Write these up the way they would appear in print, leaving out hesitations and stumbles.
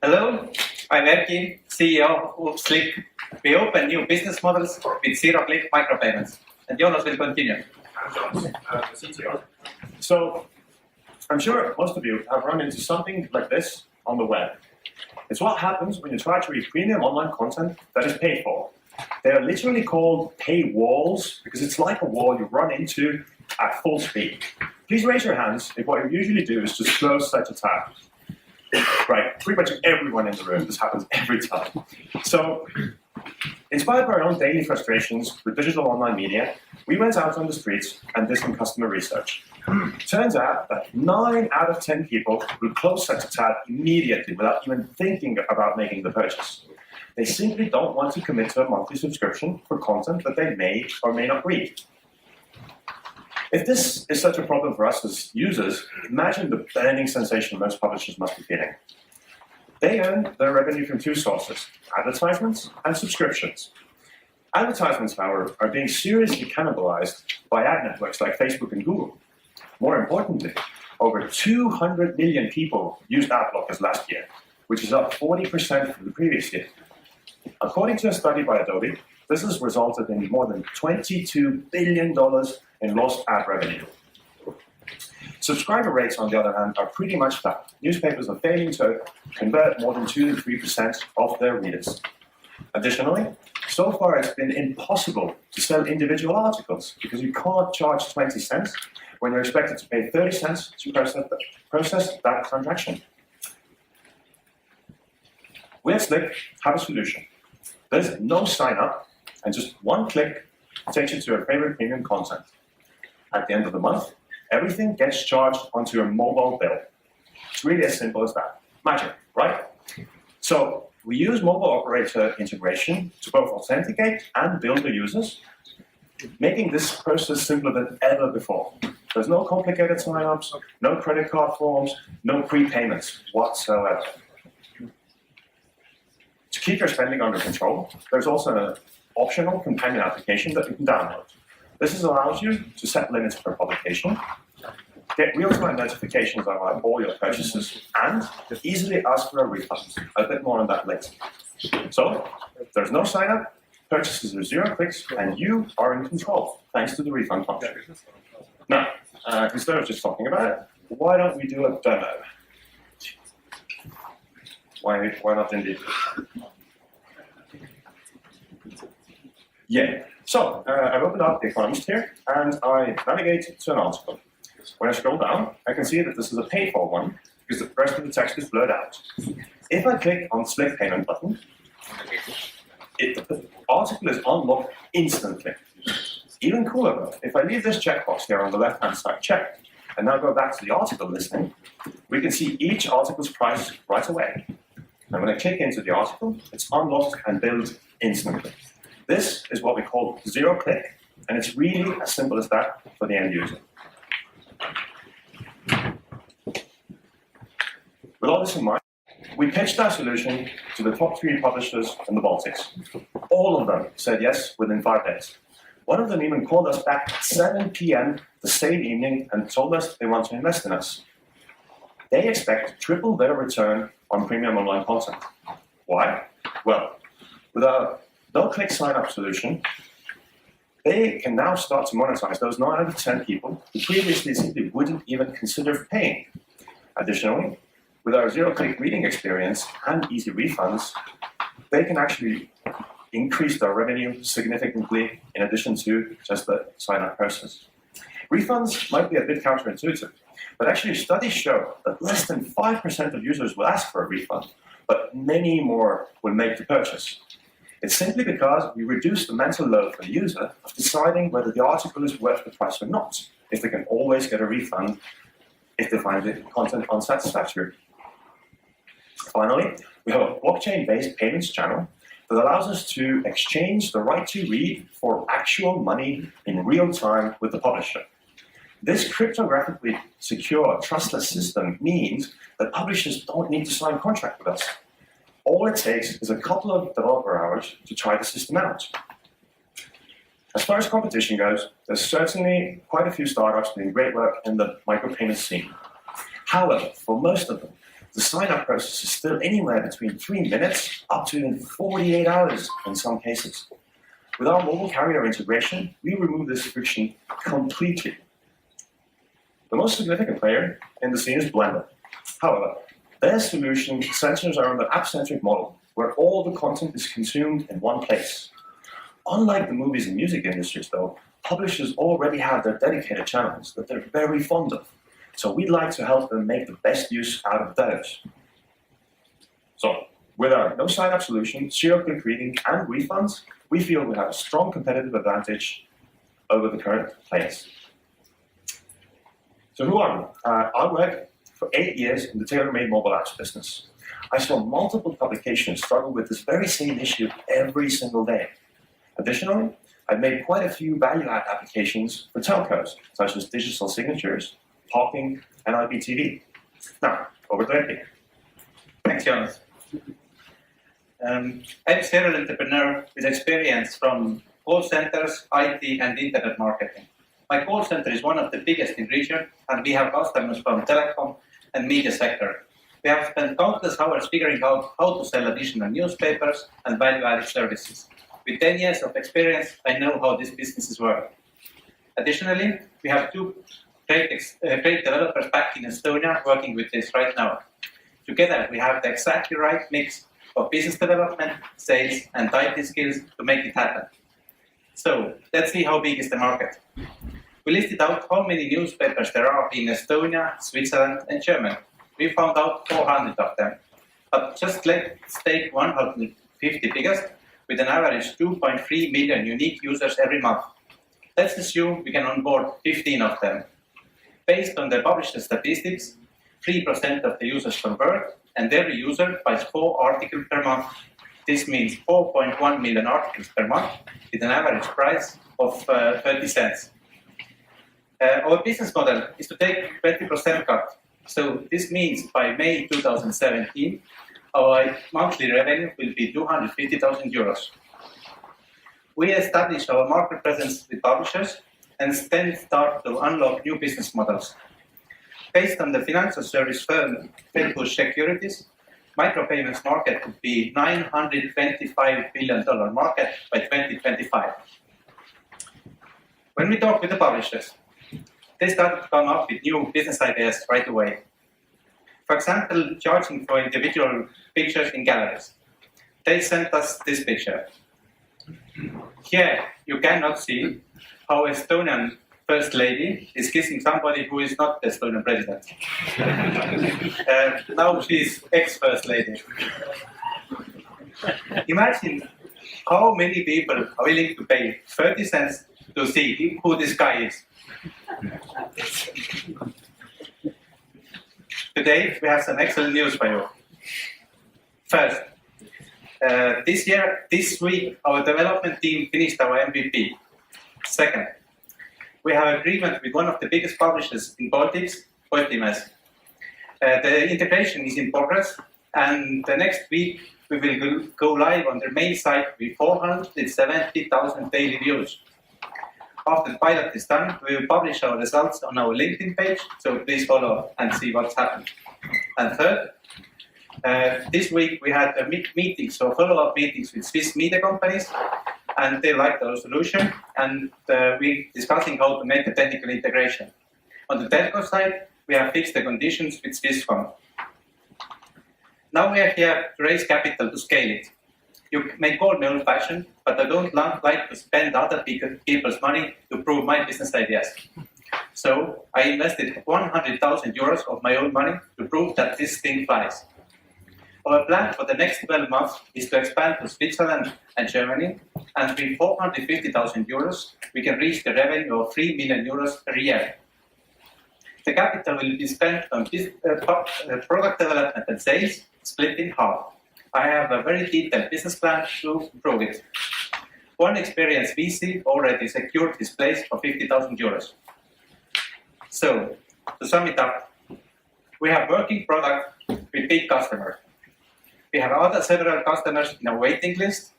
Hello, I'm Erki, CEO of Zlick. We open new business models with zero-click micropayments. And Jonas will continue. I'm Jonas, the CTO. So, I'm sure most of you have run into something like this on the web. It's what happens when you try to read premium online content that is paid for. They are literally called pay walls because it's like a wall you run into at full speed. Please raise your hands if what you usually do is just close such a tab. Right, pretty much everyone in the room, this happens every time. So, inspired by our own daily frustrations with digital online media, we went out on the streets and did some customer research. Turns out that 9 out of 10 people will close such a tab immediately without even thinking about making the purchase. They simply don't want to commit to a monthly subscription for content that they may or may not read. If this is such a problem for us as users, imagine the burning sensation most publishers must be feeling. They earn their revenue from 2 sources, advertisements and subscriptions. Advertisements, however, are being seriously cannibalized by ad networks like Facebook and Google. More importantly, over 200 million people used ad blockers last year, which is up 40% from the previous year. According to a study by Adobe, this has resulted in more than $22 billion in lost ad revenue. Subscriber rates, on the other hand, are pretty much flat. Newspapers are failing to convert more than 2 to 3% of their readers. Additionally, so far it's been impossible to sell individual articles because you can't charge 20 cents when you're expected to pay 30 cents to process that transaction. We at Zlick have a solution. There's no sign up, and just one click takes you to your favorite premium content. At the end of the month, everything gets charged onto your mobile bill. It's really as simple as that. Magic, right? So we use mobile operator integration to both authenticate and build the users, making this process simpler than ever before. There's no complicated sign-ups, no credit card forms, no prepayments whatsoever. To keep your spending under control, there's also an optional companion application that you can download. This allows you to set limits per publication, get real-time notifications about all your purchases, and easily ask for a refund. A bit more on that later. So, there's no sign-up, purchases are 0 clicks, and you are in control, thanks to the refund function. Now, instead of just talking about it, why don't we do a demo? Why not indeed? Yeah, so I've opened up The Economist here, and I navigate to an article. When I scroll down, I can see that this is a paid-for one, because the rest of the text is blurred out. If I click on the Zlick payment button, the article is unlocked instantly. Even cooler though, if I leave this checkbox here on the left-hand side checked, and now go back to the article listing, we can see each article's price right away. And when I click into the article, it's unlocked and billed instantly. This is what we call 0 click, and it's really as simple as that for the end user. With all this in mind, we pitched our solution to the top 3 publishers in the Baltics. All of them said yes within 5 days. One of them even called us back at 7 p.m. the same evening and told us they want to invest in us. They expect to triple their return on premium online content. Why? Well, with our no-click sign-up solution, they can now start to monetize those 9 out of 10 people who previously simply wouldn't even consider paying. Additionally, with our 0-click reading experience and easy refunds, they can actually increase their revenue significantly in addition to just the sign-up process. Refunds might be a bit counterintuitive, but actually studies show that less than 5% of users will ask for a refund, but many more will make the purchase. It's simply because we reduce the mental load for the user of deciding whether the article is worth the price or not, if they can always get a refund if they find the content unsatisfactory. Finally, we have a blockchain-based payments channel that allows us to exchange the right to read for actual money in real time with the publisher. This cryptographically secure, trustless system means that publishers don't need to sign a contract with us. All it takes is a couple of developer hours to try the system out. As far as competition goes, there's certainly quite a few startups doing great work in the micropayment scene. However, for most of them, the sign-up process is still anywhere between 3 minutes up to even 48 hours in some cases. With our mobile carrier integration, we remove this friction completely. The most significant player in the scene is Blender. However, their solution centers around the app-centric model, where all the content is consumed in one place. Unlike the movies and music industries, though, publishers already have their dedicated channels that they're very fond of. So we'd like to help them make the best use out of those. So, with our no sign-up solution, zero-click reading, and refunds, we feel we have a strong competitive advantage over the current players. So who are we? I worked for 8 years in the tailor-made mobile apps business. I saw multiple publications struggle with this very same issue every single day. Additionally, I've made quite a few value-add applications for telcos, such as digital signatures, parking, and IPTV. Now, over to Eddie. Thanks, Jonas. I'm a serial entrepreneur with experience from call centers, IT, and internet marketing. My call center is one of the biggest in region, and we have customers from telecom and media sector. We have spent countless hours figuring out how to sell additional newspapers and value-added services. With 10 years of experience, I know how these businesses work. Additionally, we have two great developers back in Estonia working with this right now. Together, we have the exactly right mix of business development, sales, and IT skills to make it happen. So, let's see how big is the market. We listed out how many newspapers there are in Estonia, Switzerland, and Germany. We found out 400 of them. But just let's take 150 biggest, with an average 2.3 million unique users every month. Let's assume we can onboard 15 of them. Based on the published statistics, 3% of the users convert, and every user buys 4 articles per month. This means 4.1 million articles per month, with an average price of 30 cents. Our business model is to take 20% cut. So this means by May 2017, our monthly revenue will be 250,000 euros. We establish our market presence with publishers and then start to unlock new business models. Based on the financial service firm Felbush Securities, micropayments market could be $925 billion market by 2025. When we talk with the publishers, they started to come up with new business ideas right away. For example, charging for individual pictures in galleries. They sent us this picture. Here, you cannot see how Estonian First Lady is kissing somebody who is not the Estonian president. Now she's ex-First Lady. Imagine how many people are willing to pay 30 cents to see who this guy is. Today, we have some excellent news for you. First, this week, our development team finished our MVP. Second, we have agreement with one of the biggest publishers in Baltics, Postimees. The integration is in progress, and the next week we will go live on their main site with 470,000 daily views. After the pilot is done, we will publish our results on our LinkedIn page, so please follow and see what's happened. And third, this week we had meetings, so follow-up meetings with Swiss media companies, and they liked our solution, and we're discussing how to make the technical integration. On the telco side, we have fixed the conditions with Swisscom. Now we are here to raise capital to scale it. You may call me old-fashioned, but I don't like to spend other people's money to prove my business ideas. So I invested 100,000 euros of my own money to prove that this thing flies. Our plan for the next 12 months is to expand to Switzerland and Germany, and with 450,000 euros, we can reach the revenue of 3 million euros per year. The capital will be spent on product development and sales, split in half. I have a very detailed business plan to prove it. One experienced VC already secured his place for 50,000 euros. So, to sum it up, we have working product with big customers. We have several customers in our waiting list.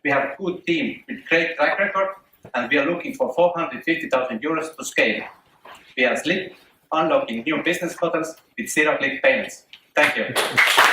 We have a good team with great track record, and we are looking for 450,000 euros to scale. We are Zlick, unlocking new business models with zero-click payments. Thank you.